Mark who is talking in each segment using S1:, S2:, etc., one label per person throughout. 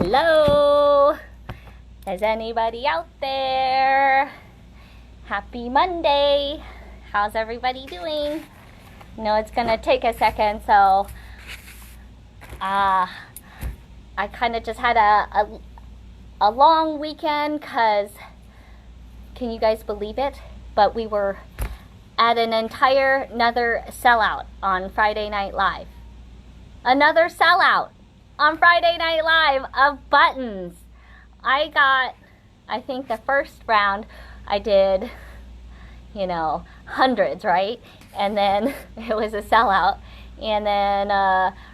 S1: Hello, is anybody out there? Happy Monday. How's everybody doing? I know it's gonna take a second, so I kind of just had a long weekend, because can you guys believe it? But we were at another sellout on Friday Night Live. Another sellout on Friday Night Live of buttons. I think the first round I did, hundreds, right? And then it was a sellout. And then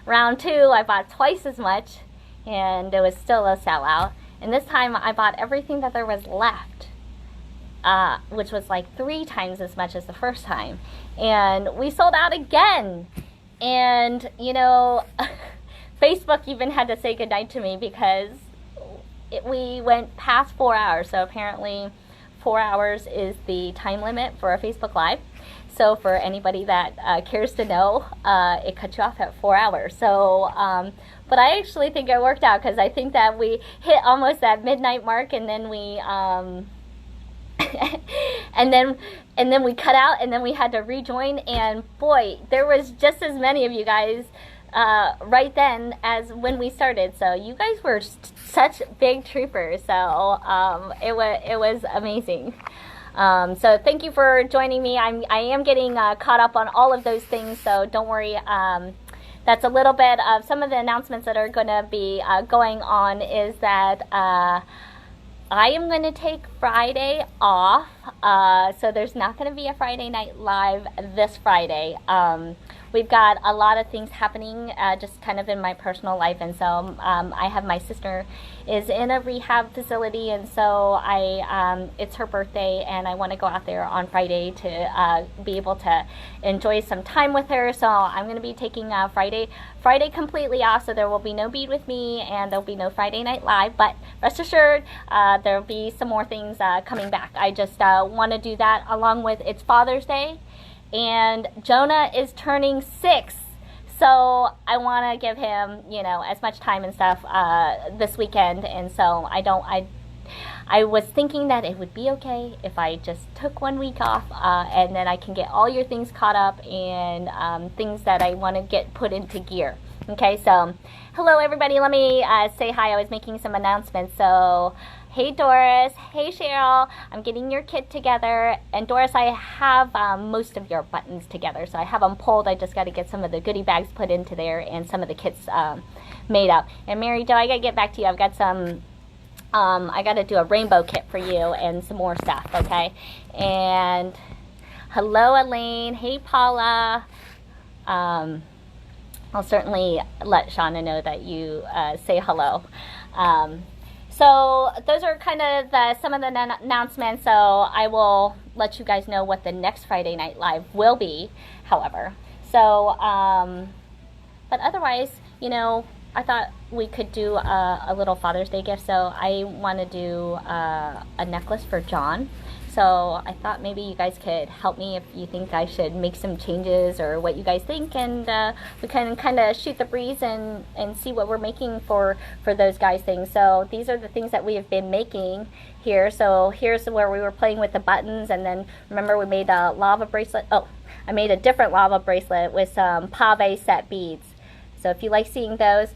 S1: round 2, I bought twice as much, and it was still a sellout. And this time I bought everything that there was left, which was like 3 times as much as the first time. And we sold out again. And, Facebook even had to say goodnight to me, because we went past 4 hours. So apparently 4 hours is the time limit for a Facebook Live. So for anybody that cares to know, it cut you off at 4 hours. So, but I actually think it worked out, because I think that we hit almost that midnight mark, and then we, and then we cut out, and then we had to rejoin. And boy, there was just as many of you guys right then as when we started. So you guys were such big troopers. So it was amazing. So thank you for joining me. I am getting caught up on all of those things, so don't worry. That's a little bit of some of the announcements that are going to be going on. Is that I am going to take Friday off, so there's not going to be a Friday Night Live this Friday. We've got a lot of things happening just kind of in my personal life, and so I have my sister is in a rehab facility, and so it's her birthday, and I want to go out there on Friday to be able to enjoy some time with her. So I'm going to be taking Friday completely off, so there will be no Bead with me, and there'll be no Friday Night Live, but rest assured there'll be some more things coming back. I just want to do that along with it's Father's Day, and Jonah is turning 6, so I want to give him, as much time and stuff this weekend. And so I was thinking that it would be okay if I just took 1 week off, and then I can get all your things caught up, and things that I want to get put into gear. Okay, so hello everybody. Let me say hi. I was making some announcements. So hey Doris, hey Cheryl, I'm getting your kit together. And Doris, I have most of your buttons together, so I have them pulled. I just got to get some of the goodie bags put into there, and some of the kits made up. And Mary Jo, I got to get back to you. I've got some, I got to do a rainbow kit for you and some more stuff, okay? And hello Elaine, hey Paula. I'll certainly let Shauna know that you say hello. So those are kind of some of the announcements. So I will let you guys know what the next Friday Night Live will be, however. So, but otherwise, I thought we could do a little Father's Day gift. So I want to do a necklace for John. So I thought maybe you guys could help me if you think I should make some changes, or what you guys think, and we can kind of shoot the breeze and see what we're making for those guys things. So these are the things that we have been making here. So here's where we were playing with the buttons, and then remember we made a lava bracelet. Oh, I made a different lava bracelet with some pave set beads. So if you like seeing those,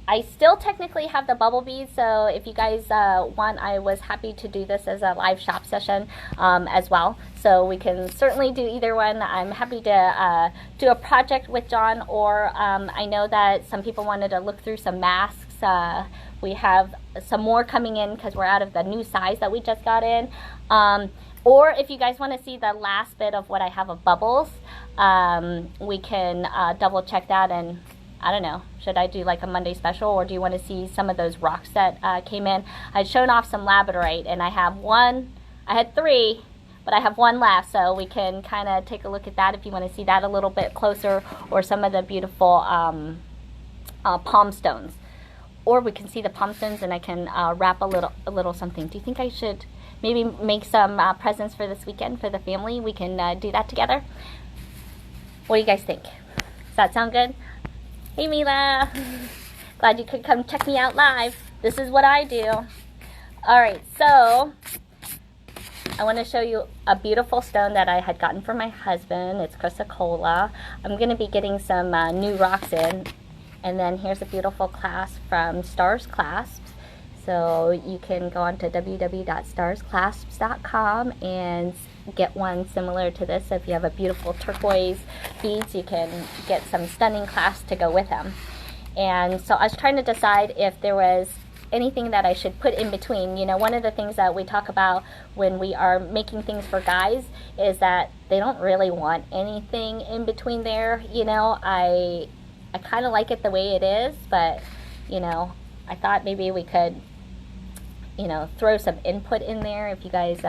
S1: I still technically have the bubble beads, so if you guys want, I was happy to do this as a live shop session as well. So we can certainly do either one. I'm happy to do a project with John, or I know that some people wanted to look through some masks. We have some more coming in because we're out of the new size that we just got in. Or if you guys want to see the last bit of what I have of bubbles, we can double check that. And I don't know, should I do like a Monday special, or do you want to see some of those rocks that came in? I'd shown off some labradorite, and I had 3, but I have 1 left, so we can kind of take a look at that if you want to see that a little bit closer, or some of the beautiful palm stones. Or we can see the palm stones, and I can wrap a little something. Do you think I should maybe make some presents for this weekend for the family? We can do that together. What do you guys think? Does that sound good? Hey Mila. Glad you could come check me out live. This is what I do. Alright, so I want to show you a beautiful stone that I had gotten for my husband. It's chrysocolla. I'm going to be getting some new rocks in. And then here's a beautiful clasp from Stars Clasps. So you can go on to www.starsclasps.com and get one similar to this. So if you have a beautiful turquoise beads, you can get some stunning clasps to go with them. And so I was trying to decide if there was anything that I should put in between. You know, one of the things that we talk about when we are making things for guys is that they don't really want anything in between there. You know, I kind of like it the way it is, but, you know, I thought maybe we could, you know, throw some input in there if you guys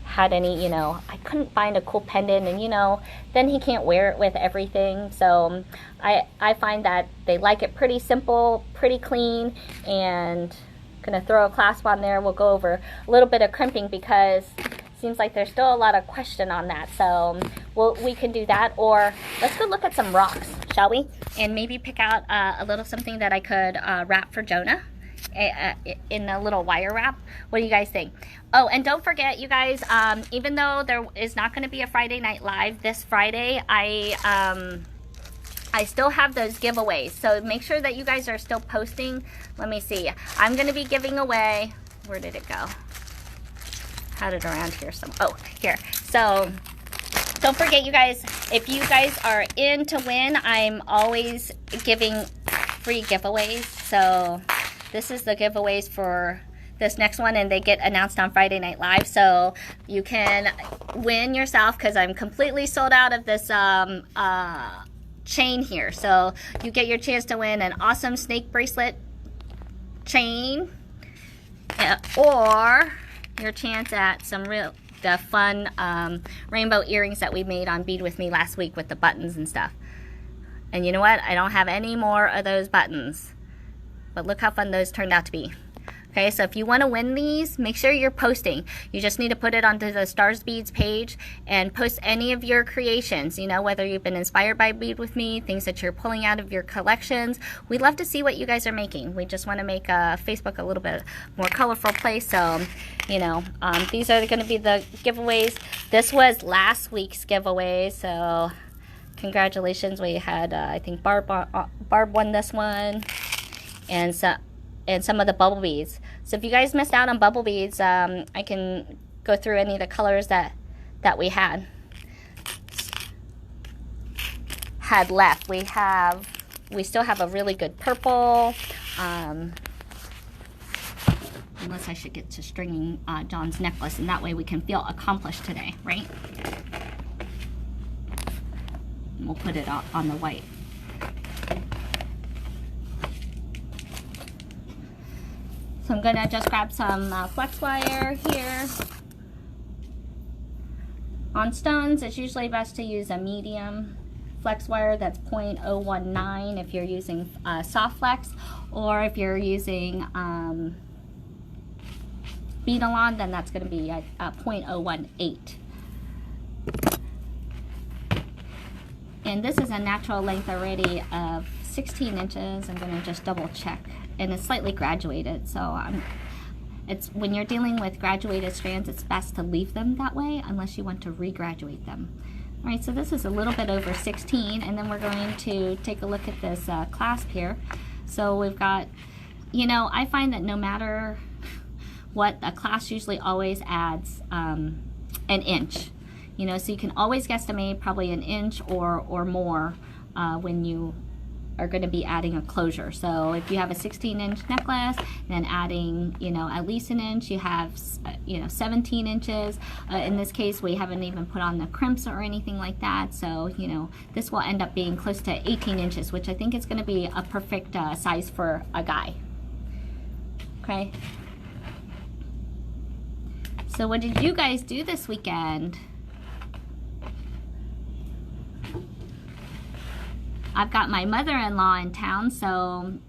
S1: had any. You know, I couldn't find a cool pendant, and, you know, then he can't wear it with everything. So I find that they like it pretty simple, pretty clean, and gonna throw a clasp on there. We'll go over a little bit of crimping because it seems like there's still a lot of question on that. So we can do that, or let's go look at some rocks, shall we? And maybe pick out a little something that I could wrap for Jonah in a little wire wrap. What do you guys think? Oh, and don't forget, you guys, even though there is not going to be a Friday Night Live this Friday, I still have those giveaways. So make sure that you guys are still posting. Let me see. I'm going to be giving away, where did it go? Had it around here some. Oh, here. So don't forget, you guys, if you guys are in to win, I'm always giving free giveaways. So this is the giveaways for this next one, and they get announced on Friday Night Live. So you can win yourself, because I'm completely sold out of this chain here. So you get your chance to win an awesome snake bracelet chain, or your chance at some the fun rainbow earrings that we made on Bead with Me last week with the buttons and stuff. And you know what? I don't have any more of those buttons. But look how fun those turned out to be. Okay, so if you want to win these, make sure you're posting. You just need to put it onto the Stars Beads page and post any of your creations. You know, whether you've been inspired by Bead with Me, things that you're pulling out of your collections. We'd love to see what you guys are making. We just want to make Facebook a little bit more colorful place. So, you know, these are going to be the giveaways. This was last week's giveaway, so congratulations. We had, I think Barb won this one. And some of the bubble beads. So if you guys missed out on bubble beads, I can go through any of the colors that we had left. We still have a really good purple. Unless I should get to stringing John's necklace, and that way we can feel accomplished today, right? And we'll put it on the white. So I'm going to just grab some flex wire here. On stones, it's usually best to use a medium flex wire that's 0.019 if you're using soft flex, or if you're using Bead-A-Long, then that's going to be 0.018. And this is a natural length already of 16 inches. I'm going to just double check. And it's slightly graduated, so it's when you're dealing with graduated strands, it's best to leave them that way unless you want to regraduate them. All right, so this is a little bit over 16, and then we're going to take a look at this clasp here. So we've got, you know, I find that no matter what, a clasp usually always adds an inch. You know, so you can always guesstimate probably an inch or more when you are going to be adding a closure. So if you have a 16-inch necklace, then adding, you know, at least an inch, you have, you know, 17 inches. In this case, we haven't even put on the crimps or anything like that. So, you know, this will end up being close to 18 inches, which I think is going to be a perfect size for a guy. Okay. So what did you guys do this weekend? I've got my mother-in-law in town, so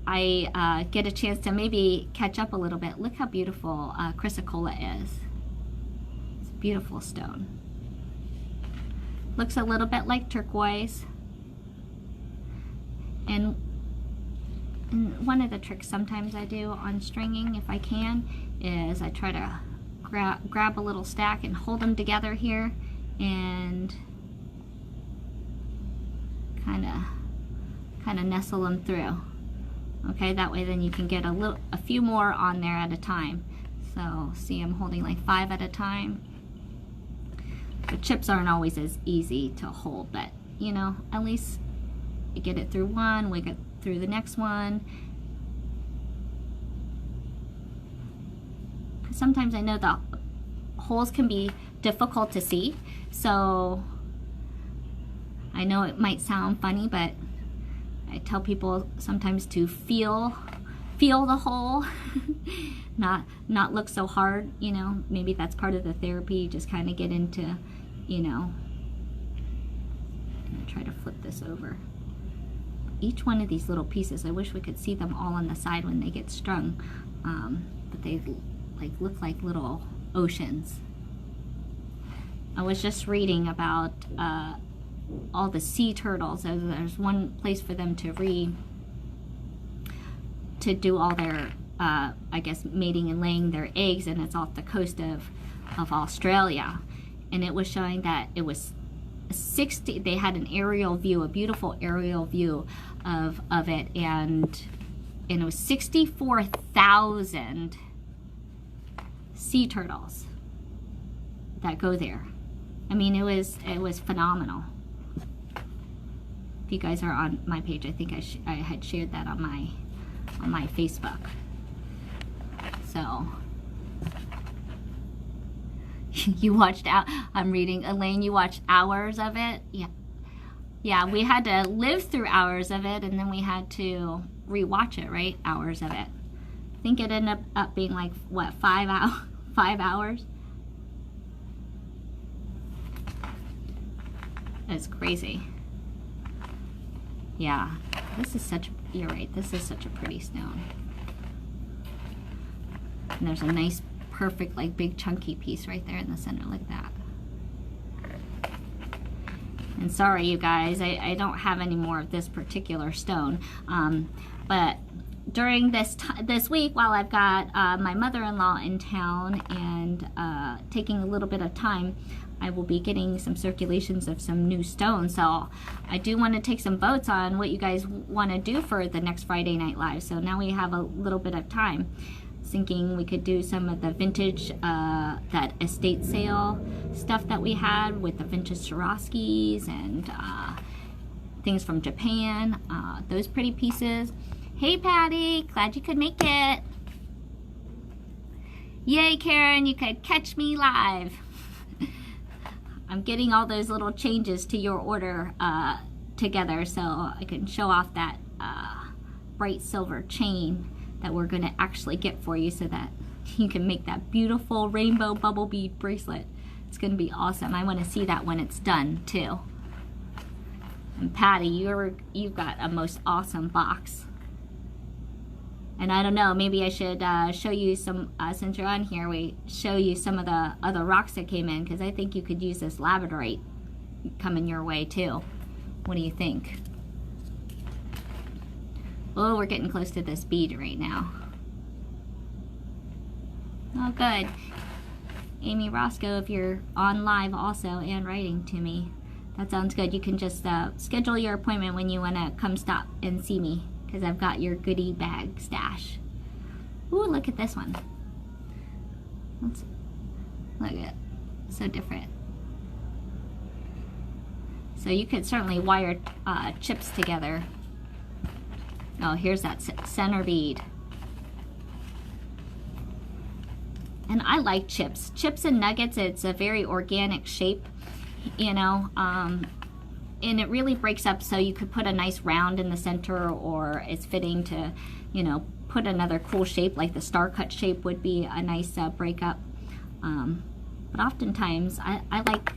S1: I get a chance to maybe catch up a little bit. Look how beautiful chrysocolla is. It's a beautiful stone. Looks a little bit like turquoise. And one of the tricks sometimes I do on stringing, if I can, is I try to grab a little stack and hold them together here and kind of nestle them through. Okay, that way then you can get a few more on there at a time. So see, I'm holding like 5 at a time. The chips aren't always as easy to hold, but you know, at least you get it through one, we get through the next one. Sometimes I know the holes can be difficult to see, so I know it might sound funny, but I tell people sometimes to feel the hole, not look so hard, you know. Maybe that's part of the therapy, just kind of get into, you know. I'm gonna try to flip this over. Each one of these little pieces, I wish we could see them all on the side when they get strung, but they look like little oceans. I was just reading about all the sea turtles. There's one place for them to do all their I guess mating and laying their eggs, and it's off the coast of Australia, and it was showing that it was 60, they had an aerial view, a beautiful aerial view of it, and it was 64,000 sea turtles that go there. I mean, it was phenomenal. If you guys are on my page, I think I had shared that on my Facebook. So you watched out. I'm reading, Elaine, you watched hours of it. Yeah, we had to live through hours of it, and then we had to rewatch it, right? Hours of it. I think it ended up being like, what, 5 hours? It's crazy. Yeah, this is such, you're right, this is such a pretty stone. And there's a nice, perfect, like big chunky piece right there in the center, like that. And sorry, you guys, I don't have any more of this particular stone. But during this week, while I've got my mother-in-law in town and taking a little bit of time, I will be getting some circulations of some new stones. So I do want to take some votes on what you guys want to do for the next Friday Night Live. So now we have a little bit of time. Thinking we could do some of the vintage, that estate sale stuff that we had with the vintage Swarovskis and things from Japan, those pretty pieces. Hey Patty, glad you could make it. Yay Karen, you could catch me live. I'm getting all those little changes to your order together so I can show off that bright silver chain that we're going to actually get for you so that you can make that beautiful rainbow bubble bead bracelet. It's going to be awesome. I want to see that when it's done too. And Patty, you've got a most awesome box. And I don't know, maybe I should show you some, since you're on here, we show you some of the other rocks that came in, because I think you could use this labradorite coming your way too. What do you think? Oh, we're getting close to this bead right now. Oh, good. Amy Roscoe, if you're on live also and writing to me, that sounds good. You can just schedule your appointment when you want to come stop and see me, because I've got your goodie bag stash. Ooh, look at this one. Look at it. So different. So you could certainly wire chips together. Oh, here's that center bead. And I like chips. Chips and nuggets, it's a very organic shape, you know, and it really breaks up, so you could put a nice round in the center, or it's fitting to, you know, put another cool shape, like the star cut shape would be a nice breakup. But oftentimes I like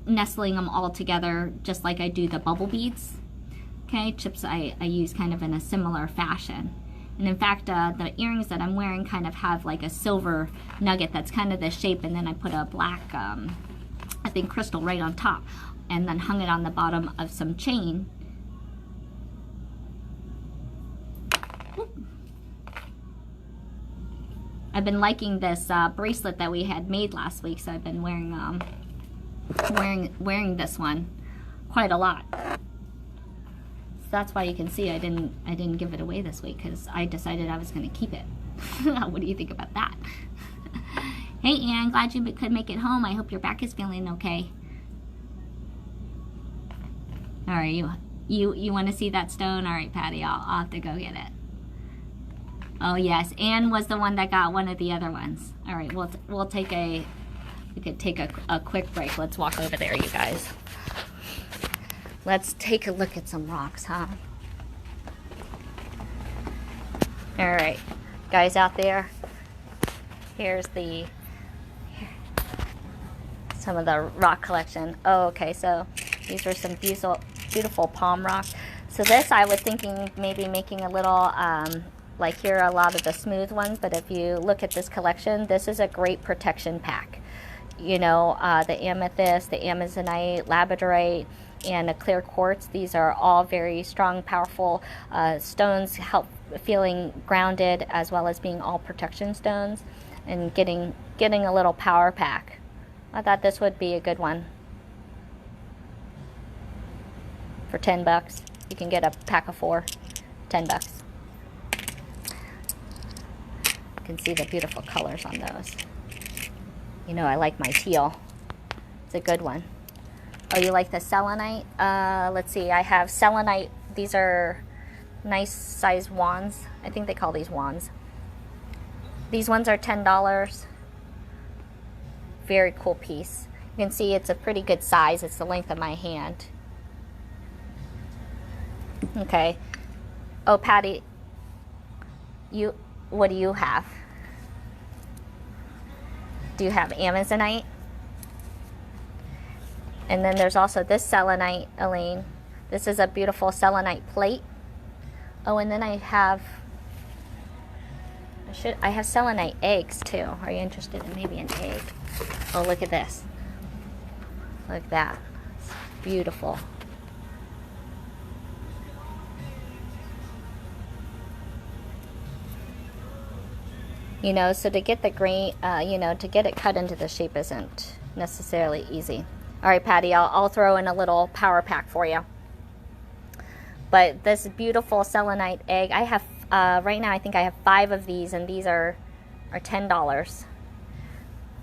S1: nestling them all together just like I do the bubble beads. Okay, chips I use kind of in a similar fashion. And in fact, the earrings that I'm wearing kind of have like a silver nugget that's kind of the shape, and then I put a black, I think, crystal right on top, and then hung it on the bottom of some chain I've been liking this bracelet that we had made last week, so I've been wearing this one quite a lot. So that's why you can see I didn't give it away this week, because I decided I was going to keep it. What do you think about that? Hey Ann, glad you could make it home. I hope your back is feeling okay. All right, you want to see that stone? All right, Patty, I'll have to go get it. Oh yes, Ann was the one that got one of the other ones. All right, we could take a quick break. Let's walk over there, you guys. Let's take a look at some rocks, huh? All right, guys out there, here's some of the rock collection. Oh, okay, so these are some beautiful palm rocks. So this, I was thinking maybe making a little, like here are a lot of the smooth ones, but if you look at this collection, this is a great protection pack. You know, the amethyst, the amazonite, labradorite, and a clear quartz. These are all very strong, powerful stones, help feeling grounded, as well as being all protection stones, and getting a little power pack. I thought this would be a good one. For 10 bucks. You can get a pack of 4, 10 bucks. You can see the beautiful colors on those. You know, I like my teal. It's a good one. Oh, you like the selenite? Let's see, I have selenite. These are nice size wands. I think they call these wands. These ones are $10. Very cool piece. You can see it's a pretty good size. It's the length of my hand. Okay. Oh, Patty, what do you have? Do you have amazonite? And then there's also this selenite, Elaine. This is a beautiful selenite plate. Oh, and then I have selenite eggs too. Are you interested in maybe an egg? Oh, look at this. Look at that. It's beautiful. You know, so to get the grain, to get it cut into the shape isn't necessarily easy. All right, Patty, I'll throw in a little power pack for you. But this beautiful selenite egg, I have, right now I think I have 5 of these, and these are $10.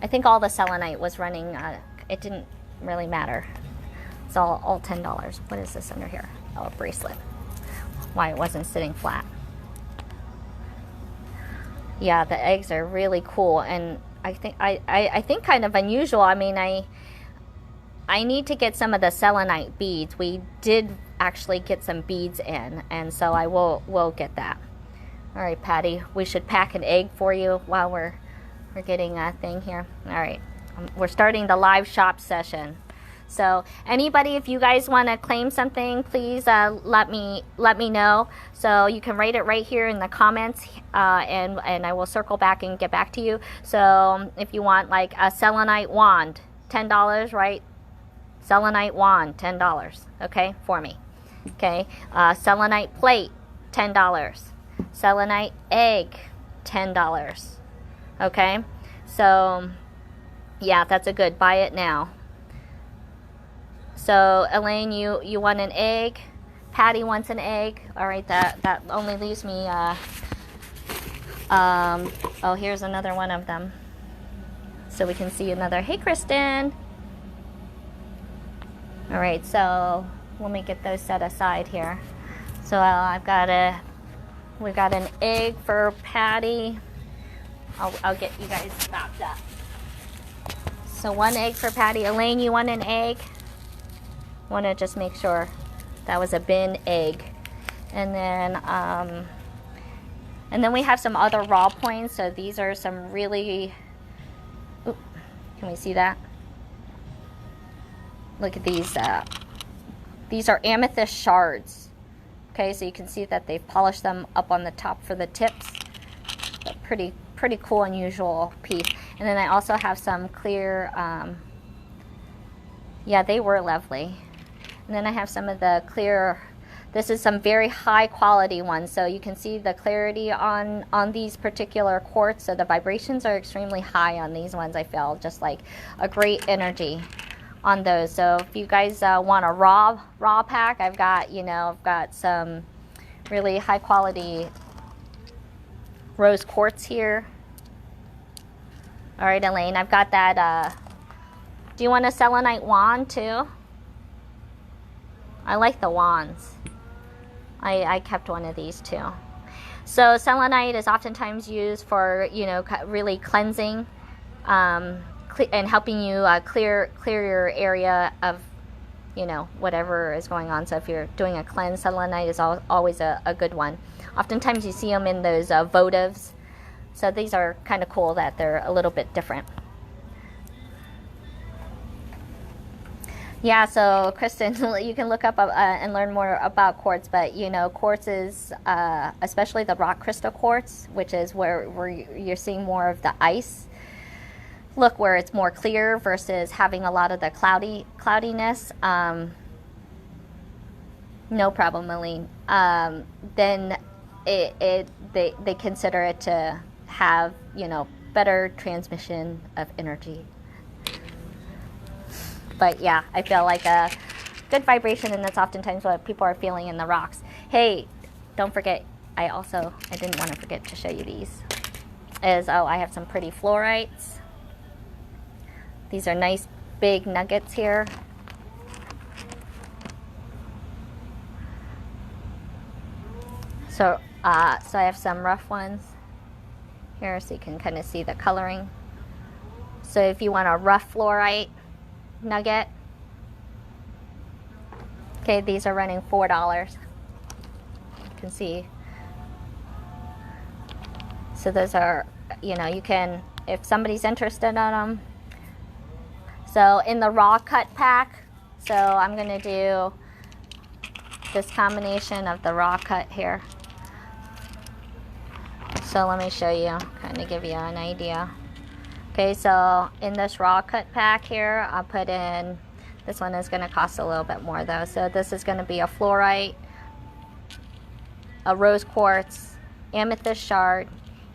S1: I think all the selenite was running, it didn't really matter. It's all $10. What is this under here? Oh, a bracelet. Why it wasn't sitting flat. Yeah, the eggs are really cool, and I think kind of unusual. I mean, I need to get some of the selenite beads. We did actually get some beads in, and so I will get that. All right, Patty, we should pack an egg for you while we're getting a thing here. All right, we're starting the live shop session. So anybody, if you guys want to claim something, please let me know. So you can write it right here in the comments, and I will circle back and get back to you. So if you want like a selenite wand, $10, right? Selenite wand, $10, okay, for me. Okay, selenite plate, $10. Selenite egg, $10. Okay, so yeah, that's a good, buy it now. So Elaine, you want an egg? Patty wants an egg. All right, that only leaves me. Oh, here's another one of them. So we can see another. Hey, Kristen. All right, so let me get those set aside here. So we've got an egg for Patty. I'll get you guys wrapped up. So 1 egg for Patty. Elaine, you want an egg? Want to just make sure that was a bin egg. And then we have some other raw points. So these are some really, ooh, can we see that? Look at these. These are amethyst shards. Okay, so you can see that they've polished them up on the top for the tips. A pretty cool, unusual piece. And then I also have some clear, yeah, they were lovely. And then I have some of the This is some very high quality ones. So you can see the clarity on these particular quartz. So the vibrations are extremely high on these ones. I feel just like a great energy on those. So if you guys want a raw pack, I've got, you know, I've got some really high quality rose quartz here. All right, Elaine, I've got that. Do you want a selenite wand too? I like the wands. I kept one of these too. So selenite is oftentimes used for, you know, really cleansing and helping you clear your area of, you know, whatever is going on. So if you're doing a cleanse, selenite is always a good one. Oftentimes you see them in those votives. So these are kind of cool that they're a little bit different. Yeah, so Kristen, you can look up and learn more about quartz, but you know, quartz is, especially the rock crystal quartz, which is where you're seeing more of the ice look, where it's more clear versus having a lot of the cloudiness. No problem, Aline. Then they consider it to have, you know, better transmission of energy. But yeah, I feel like a good vibration, and that's oftentimes what people are feeling in the rocks. Hey, don't forget, I didn't want to forget to show you these. I have some pretty fluorites. These are nice big nuggets here. So I have some rough ones here, so you can kind of see the coloring. So if you want a rough fluorite nugget, okay, these are running $4. You can see. So those are, you know, you can, if somebody's interested in them. So in the raw cut pack, so I'm going to do this combination of the raw cut here. So let me show you, kind of give you an idea. Okay, so in this raw cut pack here, I'll put in, this one is going to cost a little bit more though. So this is going to be a fluorite, a rose quartz, amethyst shard,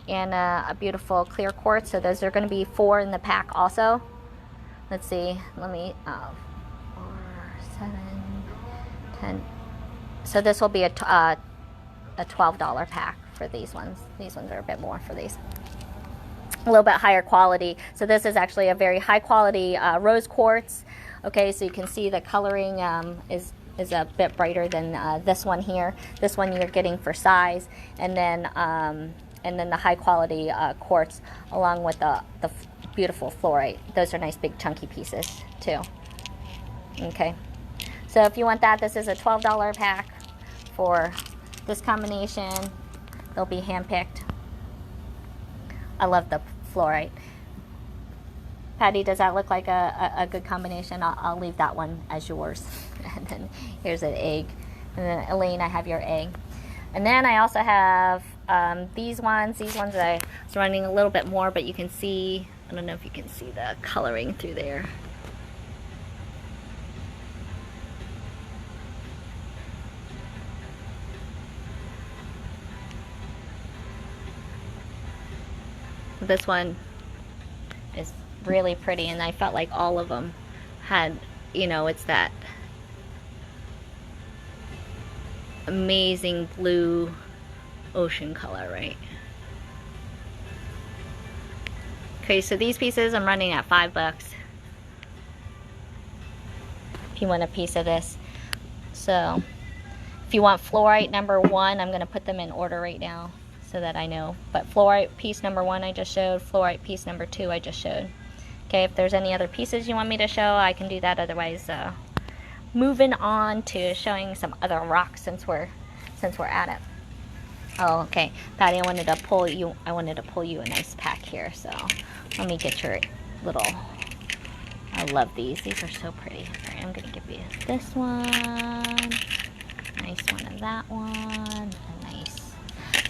S1: and a beautiful clear quartz. So those are going to be 4 in the pack also. Let's see, let me, 4, 7, 10. So this will be a $12 pack for these ones. These ones are a bit more for these. A little bit higher quality. So this is actually a very high quality rose quartz. Okay, so you can see the coloring is a bit brighter than this one here. This one you're getting for size, and then the high quality quartz along with the beautiful fluorite. Those are nice big chunky pieces too. Okay, so if you want that, this is a $12 pack for this combination. They'll be hand-picked. I love the fluorite. Patty, does that look like a good combination? I'll leave that one as yours. And then here's an egg. And then Elaine, I have your egg. And then I also have these ones. These ones I was running a little bit more, but you can see, I don't know if you can see the coloring through there. This one is really pretty, and I felt like all of them had, you know, it's that amazing blue ocean color, right? Okay, so these pieces I'm running at $5 if you want a piece of this. So if you want fluorite number 1, I'm going to put them in order right now so that I know. But fluorite piece number 1 I just showed, fluorite piece number 2 I just showed. Okay, if there's any other pieces you want me to show, I can do that. Otherwise, moving on to showing some other rocks since we're at it. Oh, okay, Patty, I wanted to pull you a nice pack here. So let me get your little. I love these. These are so pretty. All right, I'm gonna give you this one. Nice one of that one. Nice.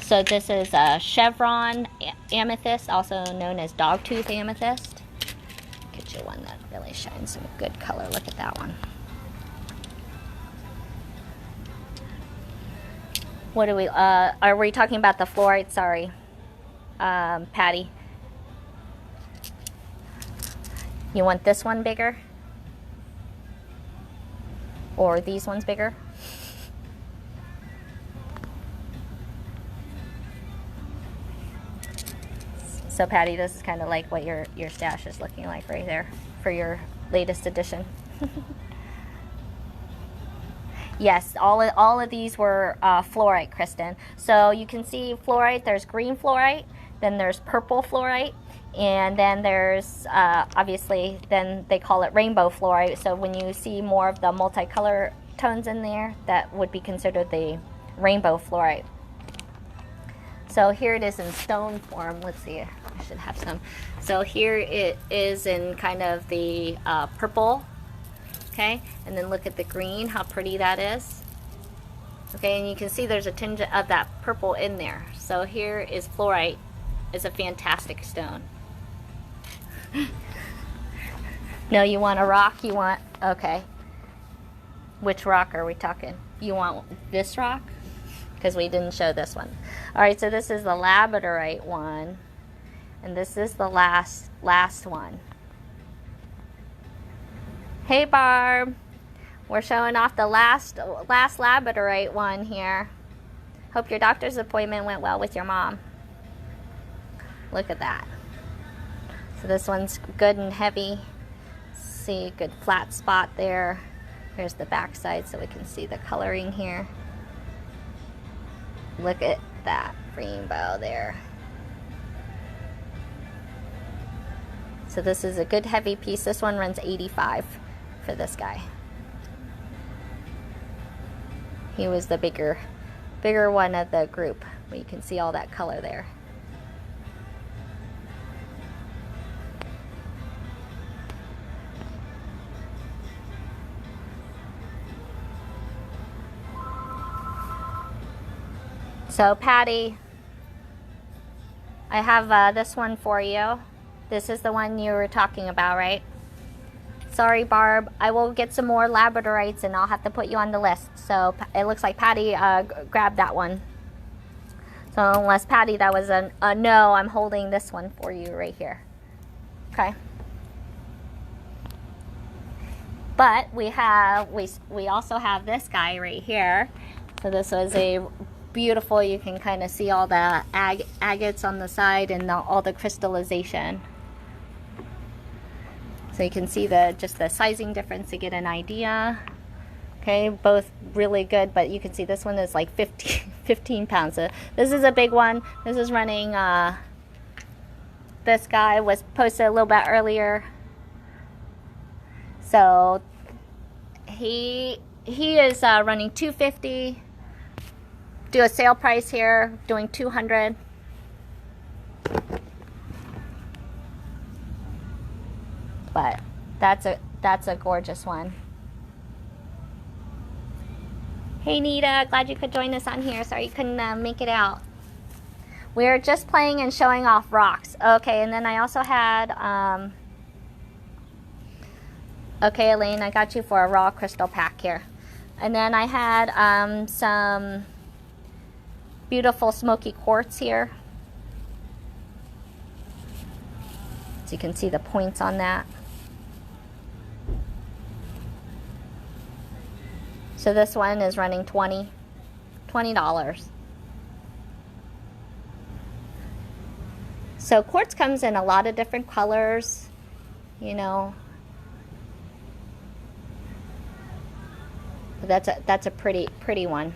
S1: So this is a chevron amethyst, also known as dogtooth amethyst. Get you one that really shines some good color. Look at that one. What do we, are we talking about the fluorite? Sorry, Patty. You want this one bigger? Or these ones bigger? So Patty, this is kind of like what your stash is looking like right there for your latest edition. Yes, all of these were fluorite, Kristen. So you can see fluorite, there's green fluorite, then there's purple fluorite, and then there's, obviously, then they call it rainbow fluorite. So when you see more of the multicolor tones in there, that would be considered the rainbow fluorite. So here it is in stone form. Let's see, I should have some. So here it is in kind of the purple. Okay, and then look at the green, how pretty that is. Okay, and you can see there's a tinge of that purple in there. So here is fluorite. It's a fantastic stone. No, you want a rock? You want, okay. Which rock are we talking? You want this rock? Because we didn't show this one. All right, so this is the labradorite one, and this is the last one. Hey Barb, we're showing off the last labradorite one here. Hope your doctor's appointment went well with your mom. Look at that. So this one's good and heavy. See, good flat spot there. Here's the back side so we can see the coloring here. Look at that rainbow there. So this is a good heavy piece. This one runs $85 for this guy. He was the bigger one of the group. You can see all that color there. So Patty, I have this one for you. This is the one you were talking about, right? Sorry, Barb. I will get some more labradorites and I'll have to put you on the list. So it looks like Patty grabbed that one. So unless Patty, that was a no, I'm holding this one for you right here. Okay. But we also have this guy right here. So this was a beautiful, you can kind of see all the agates on the side and all the crystallization. So you can see just the sizing difference to get an idea. Okay, both really good, but you can see this one is like 15 pounds. So this is a big one. This is running, this guy was posted a little bit earlier. So he is running $250. Do a sale price here, doing $200. But that's a gorgeous one. Hey Nita, glad you could join us on here. Sorry you couldn't make it out. We're just playing and showing off rocks. Okay, and then I also had okay, Elaine, I got you for a raw crystal pack here. And then I had some beautiful smoky quartz here. So you can see the points on that. So this one is running $20. So quartz comes in a lot of different colors, you know. That's a pretty one.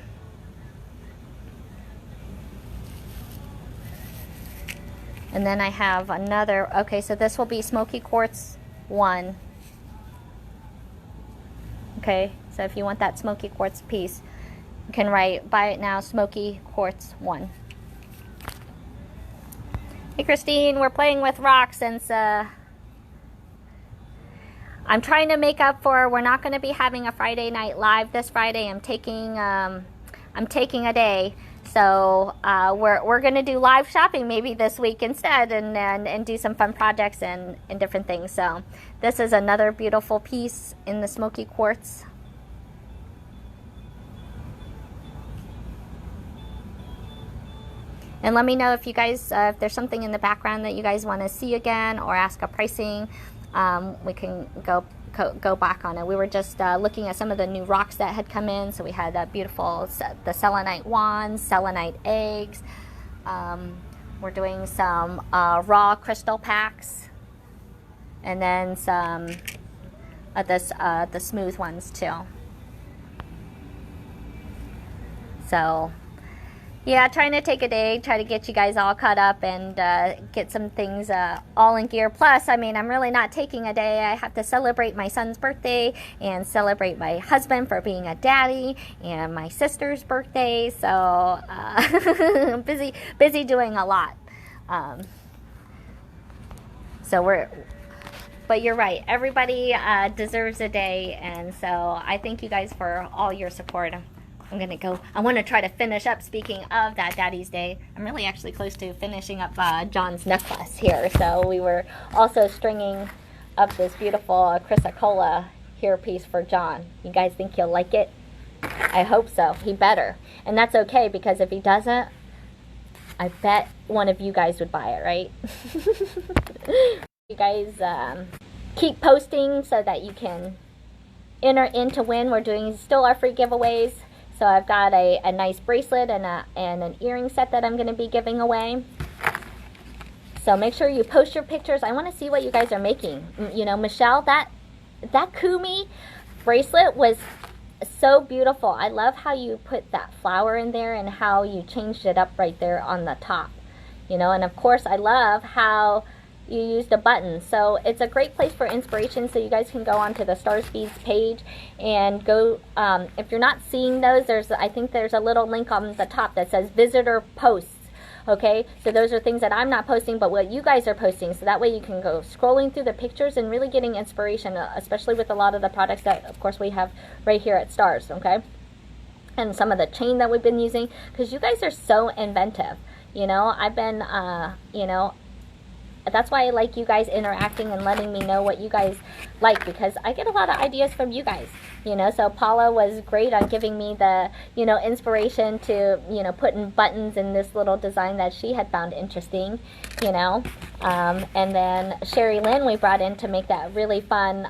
S1: And then I have another, okay, so this will be Smoky Quartz 1. Okay, so if you want that Smoky Quartz piece, you can write, buy it now, Smoky Quartz 1. Hey Christine, we're playing with rocks since I'm trying to make up for, we're not going to be having a Friday night live this Friday. I'm taking a day. So we're going to do live shopping maybe this week instead and do some fun projects and different things. So this is another beautiful piece in the Smoky Quartz. And let me know if you guys, if there's something in the background that you guys want to see again or ask a pricing. We can go back on it. We were just looking at some of the new rocks that had come in. So we had that beautiful, the selenite wands, selenite eggs. We're doing some raw crystal packs, and then some of the smooth ones too. So yeah, trying to take a day, try to get you guys all caught up and get some things all in gear. Plus, I mean, I'm really not taking a day. I have to celebrate my son's birthday and celebrate my husband for being a daddy and my sister's birthday. So busy doing a lot. But you're right. Everybody deserves a day, and so I thank you guys for all your support. I'm gonna go. I want to try to finish up. Speaking of that Daddy's Day, I'm really actually close to finishing up John's necklace here. So we were also stringing up this beautiful chrysocolla hair piece for John. You guys think he'll like it? I hope so. He better. And that's okay, because if he doesn't, I bet one of you guys would buy it, right? You guys keep posting so that you can enter in to win. We're doing still our free giveaways. So I've got a nice bracelet and an earring set that I'm going to be giving away. So make sure you post your pictures. I want to see what you guys are making. You know, Michelle, that Kumi bracelet was so beautiful. I love how you put that flower in there and how you changed it up right there on the top. You know, and of course I love how you use the buttons. So it's a great place for inspiration, so you guys can go onto the Stars Beads page and go, if you're not seeing those, I think there's a little link on the top that says visitor posts. Okay, so those are things that I'm not posting, but what you guys are posting, so that way you can go scrolling through the pictures and really getting inspiration, especially with a lot of the products that of course we have right here at Stars. Okay, and some of the chain that we've been using, because you guys are so inventive. You know, I've been you know, that's why I like you guys interacting and letting me know what you guys like, because I get a lot of ideas from you guys, you know. So Paula was great on giving me the, you know, inspiration to, you know, putting buttons in this little design that she had found interesting, you know. And then Sherry Lynn we brought in to make that really fun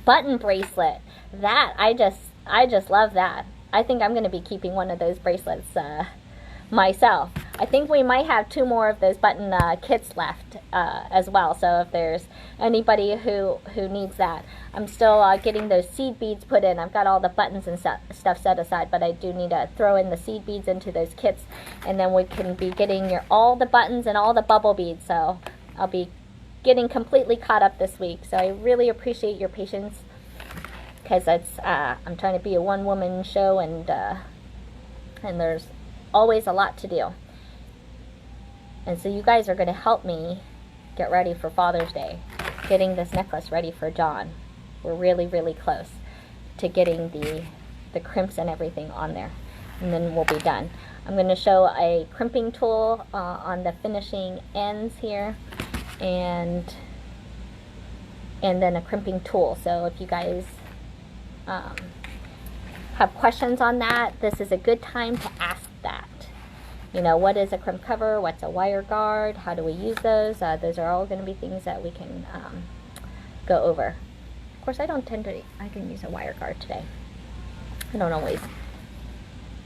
S1: button bracelet. That I just love that. I think I'm going to be keeping one of those bracelets myself. I think we might have 2 more of those button kits left as well. So if there's anybody who needs that, I'm still getting those seed beads put in. I've got all the buttons and stuff set aside, but I do need to throw in the seed beads into those kits, and then we can be getting all the buttons and all the bubble beads. So I'll be getting completely caught up this week. So I really appreciate your patience, because it's I'm trying to be a one-woman show, and there's always a lot to do. And so you guys are going to help me get ready for Father's Day, getting this necklace ready for John. We're really, really close to getting the crimps and everything on there, and then we'll be done. I'm going to show a crimping tool on the finishing ends here, and then a crimping tool. So if you guys have questions on that, this is a good time to ask that. You know, what is a crimp cover? What's a wire guard? How do we use those? Those are all going to be things that we can go over. Of course, I can use a wire guard today. I don't always.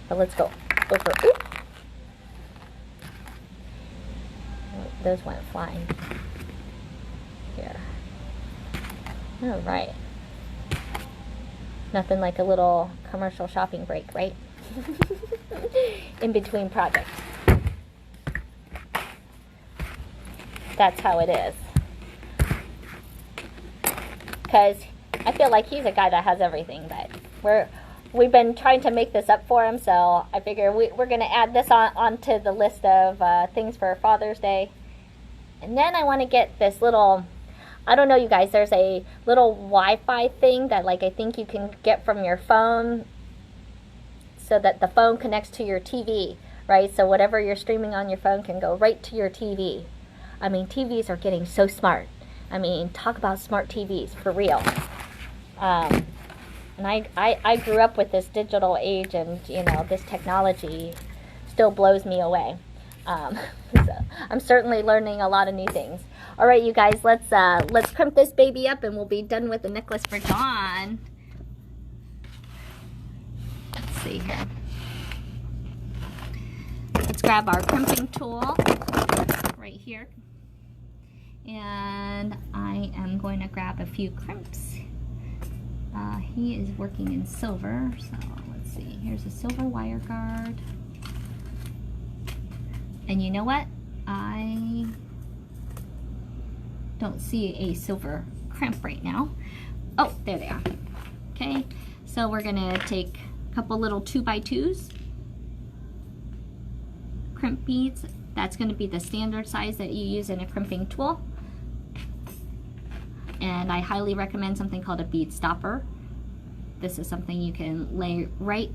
S1: But let's go over. Oop. Those went flying. Here. All right. Nothing like a little commercial shopping break, right? In between projects. That's how it is. Because I feel like he's a guy that has everything, but we've been trying to make this up for him, so I figure we're going to add this onto the list of things for Father's Day. And then I want to get this little, I don't know, you guys, there's a little Wi-Fi thing that, like, I think you can get from your phone, so that the phone connects to your TV, right? So whatever you're streaming on your phone can go right to your TV. I mean, TVs are getting so smart. I mean, talk about smart TVs, for real. And I grew up with this digital age, and, you know, this technology still blows me away. So I'm certainly learning a lot of new things. All right, you guys, let's crimp this baby up and we'll be done with the necklace for John. Let's see here. Let's grab our crimping tool right here. And I am going to grab a few crimps. He is working in silver, so let's see. Here's a silver wire guard. And you know what? I don't see a silver crimp right now. Oh, there they are. Okay, so we're gonna take a couple little 2x2s, crimp beads. That's gonna be the standard size that you use in a crimping tool. And I highly recommend something called a bead stopper. This is something you can lay right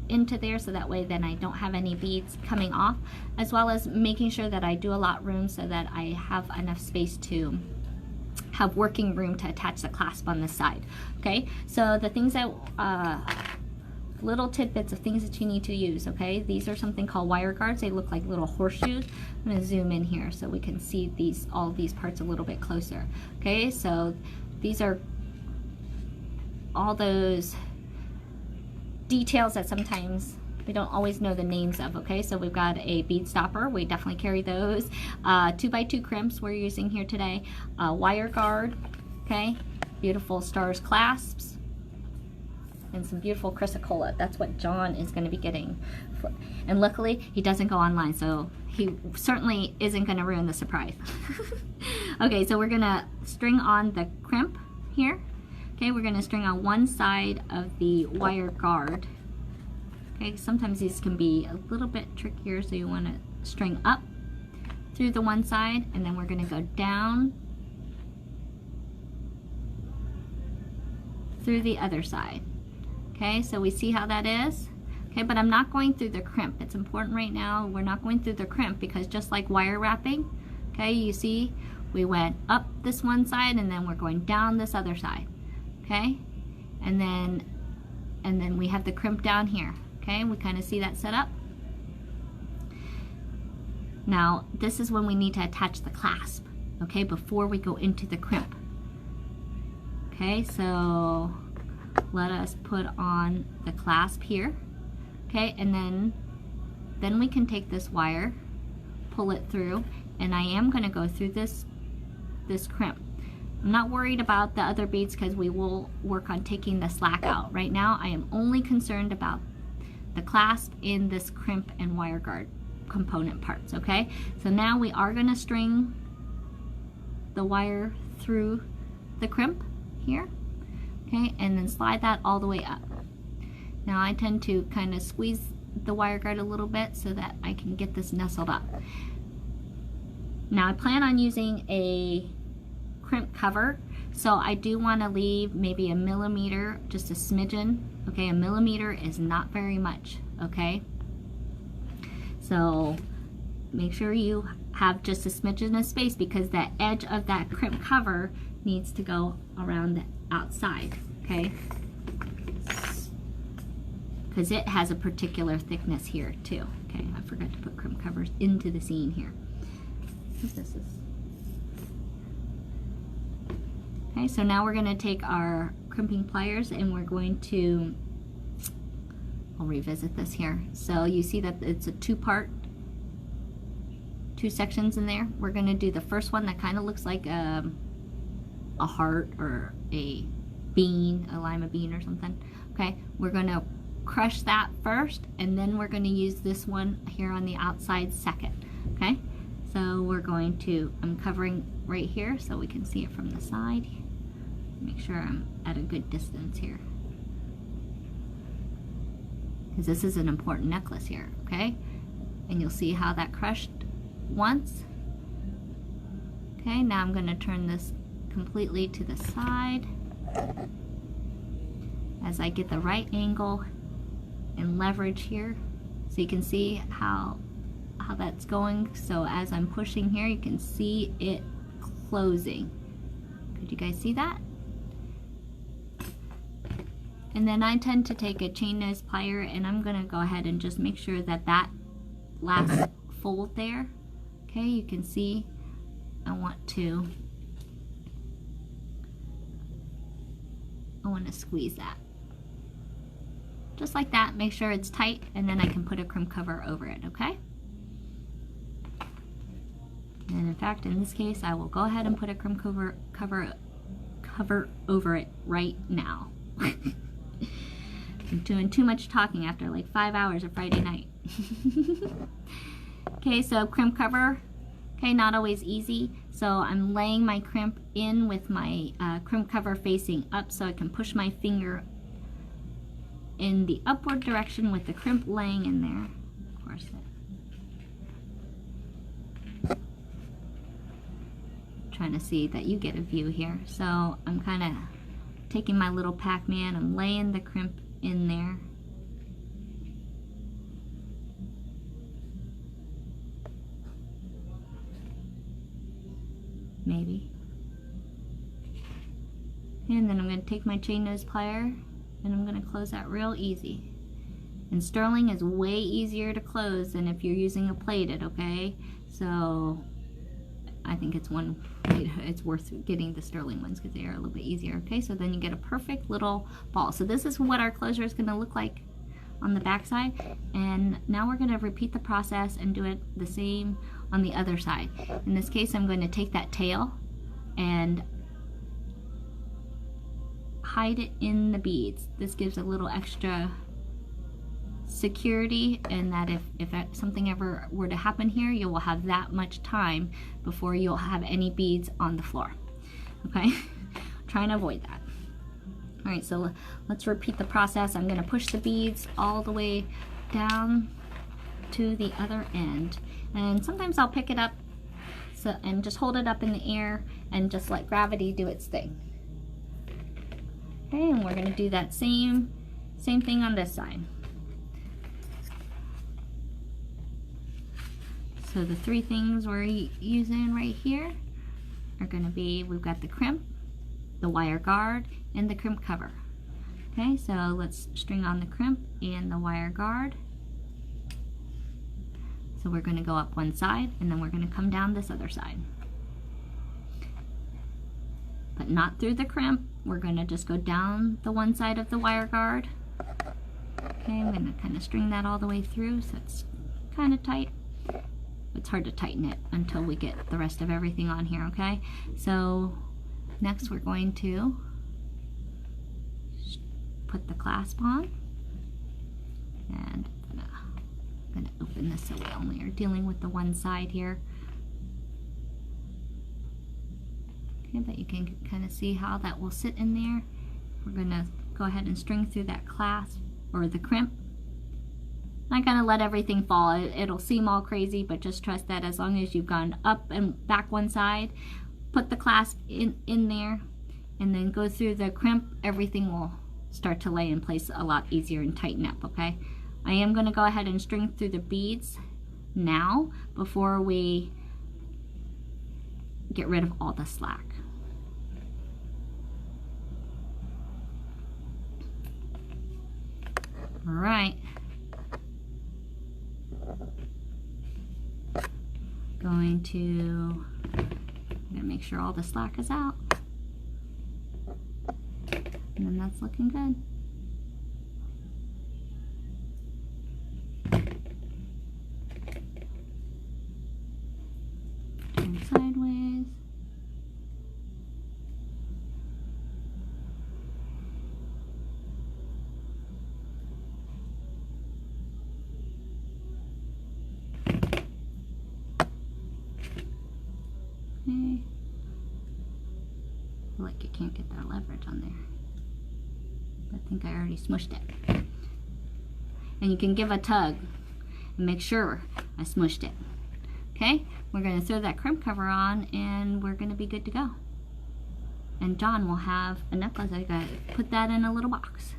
S1: into there, so that way then I don't have any beads coming off, as well as making sure that I do allot room so that I have enough space to have working room to attach the clasp on the side. Okay, so the things that little tidbits of things that you need to use. Okay, these are something called wire guards. They look like little horseshoes. I'm going to zoom in here so we can see all these parts a little bit closer. Okay, so these are all those details that sometimes we don't always know the names of. Okay, so we've got a bead stopper. We definitely carry those. 2x2 crimps we're using here today. Wire guard. Okay, beautiful stars clasps. And some beautiful chrysocolla. That's what John is going to be getting. And luckily, he doesn't go online, so he certainly isn't going to ruin the surprise. Okay, so we're going to string on the crimp here. Okay, we're going to string on one side of the wire guard. Okay, sometimes these can be a little bit trickier, so you want to string up through the one side, and then we're going to go down through the other side. Okay, so we see how that is. Okay, but I'm not going through the crimp. It's important right now, we're not going through the crimp, because just like wire wrapping, okay, you see, we went up this one side and then we're going down this other side. Okay, and then we have the crimp down here. Okay, we kind of see that set up. Now, this is when we need to attach the clasp, okay, before we go into the crimp. Okay, so let us put on the clasp here. Okay, and then we can take this wire, pull it through, and I am going to go through this crimp. I'm not worried about the other beads because we will work on taking the slack out. Right now, I am only concerned about the clasp in this crimp and wire guard component parts, okay? So now we are going to string the wire through the crimp here, okay? And then slide that all the way up. Now I tend to kind of squeeze the wire guard a little bit so that I can get this nestled up. Now I plan on using a crimp cover, so I do want to leave maybe a millimeter, just a smidgen. Okay, a millimeter is not very much, okay? So make sure you have just a smidgen of space, because the edge of that crimp cover needs to go around the outside, okay? Because it has a particular thickness here too. Okay, I forgot to put crimp covers into the seam here. This is. Okay, so now we're going to take our crimping pliers and we're going to, I'll revisit this here. So you see that it's a two sections in there. We're going to do the first one that kind of looks like a heart or a bean, a lima bean or something. Okay, we're going to crush that first, and then we're going to use this one here on the outside second. Okay, so we're going to, I'm covering right here so we can see it from the side. Make sure I'm at a good distance here, because this is an important necklace here. Okay, and you'll see how that crushed once. Okay, now I'm going to turn this completely to the side as I get the right angle and leverage here, so you can see how that's going. So as I'm pushing here, you can see it closing. Could you guys see that? And then I tend to take a chain nose plier, and I'm going to go ahead and just make sure that that last fold there. Okay, you can see I want to squeeze that. Just like that, make sure it's tight, and then I can put a crimp cover over it, okay? And in fact, in this case, I will go ahead and put a crimp cover over it right now. I'm doing too much talking after like 5 hours of Friday night. Okay, so crimp cover, okay, not always easy. So I'm laying my crimp in with my crimp cover facing up so I can push my finger in the upward direction with the crimp laying in there. Of course, trying to see that you get a view here. So I'm kind of taking my little Pac-Man, I'm laying the crimp in there. Maybe. And then I'm going to take my chain nose plier and I'm going to close that real easy. And sterling is way easier to close than if you're using a plated, okay? So I think it's worth getting the sterling ones because they are a little bit easier, okay? So then you get a perfect little ball. So this is what our closure is going to look like on the back side, and now we're going to repeat the process and do it the same on the other side. In this case, I'm going to take that tail and hide it in the beads. This gives a little extra security, and that if something ever were to happen here, you will have that much time before you'll have any beads on the floor, okay? Try and avoid that. All right, so let's repeat the process. I'm going to push the beads all the way down to the other end, and sometimes I'll pick it up and just hold it up in the air and just let gravity do its thing. Okay, and we're going to do that same thing on this side. So the three things we're using right here are going to be, we've got the crimp, the wire guard, and the crimp cover. Okay, so let's string on the crimp and the wire guard. So we're going to go up one side and then we're going to come down this other side. But not through the crimp, we're going to just go down the one side of the wire guard. Okay, I'm going to kind of string that all the way through so it's kind of tight. It's hard to tighten it until we get the rest of everything on here, okay? So next we're going to put the clasp on, and I'm gonna open this so we only are dealing with the one side here. Okay, but you can kind of see how that will sit in there. We're gonna go ahead and string through that clasp or the crimp. I'm gonna let everything fall. It'll seem all crazy, but just trust that as long as you've gone up and back one side, put the clasp in there, and then go through the crimp, everything will start to lay in place a lot easier and tighten up, okay? I am gonna go ahead and string through the beads now before we get rid of all the slack. All right. I'm gonna make sure all the slack is out. And then that's looking good. Turn sideways. Okay. Like you can't get that leverage on there. I think I already smushed it. And you can give a tug and make sure I smushed it. Okay, we're going to throw that crimp cover on and we're going to be good to go. And John will have a necklace. I got to put that in a little box.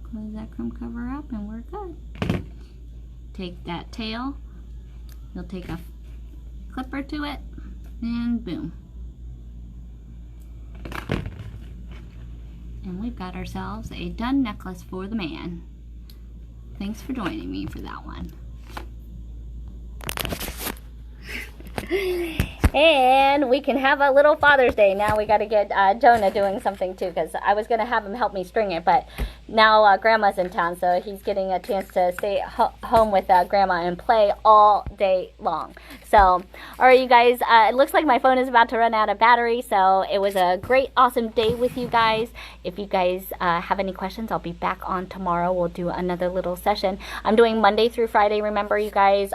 S1: Close that crimp cover up and we're good. Take that tail, you'll take a clipper to it, and boom. And we've got ourselves a done necklace for the man. Thanks for joining me for that one. And we can have a little Father's Day. Now we got to get Jonah doing something too, because I was going to have him help me string it, but now Grandma's in town, so he's getting a chance to stay home with Grandma and play all day long. So, all right, you guys, it looks like my phone is about to run out of battery, so it was a great, awesome day with you guys. If you guys have any questions, I'll be back on tomorrow. We'll do another little session. I'm doing Monday through Friday, remember, you guys,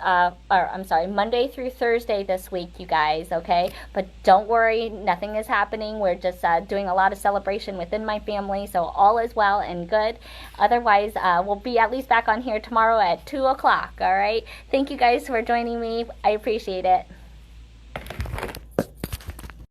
S1: Monday through Thursday this week, you guys, okay? But don't worry, nothing is happening. We're just doing a lot of celebration within my family, so all is well and good. Otherwise, we'll be at least back on here tomorrow at 2 o'clock, all right? Thank you guys for joining me. I appreciate it.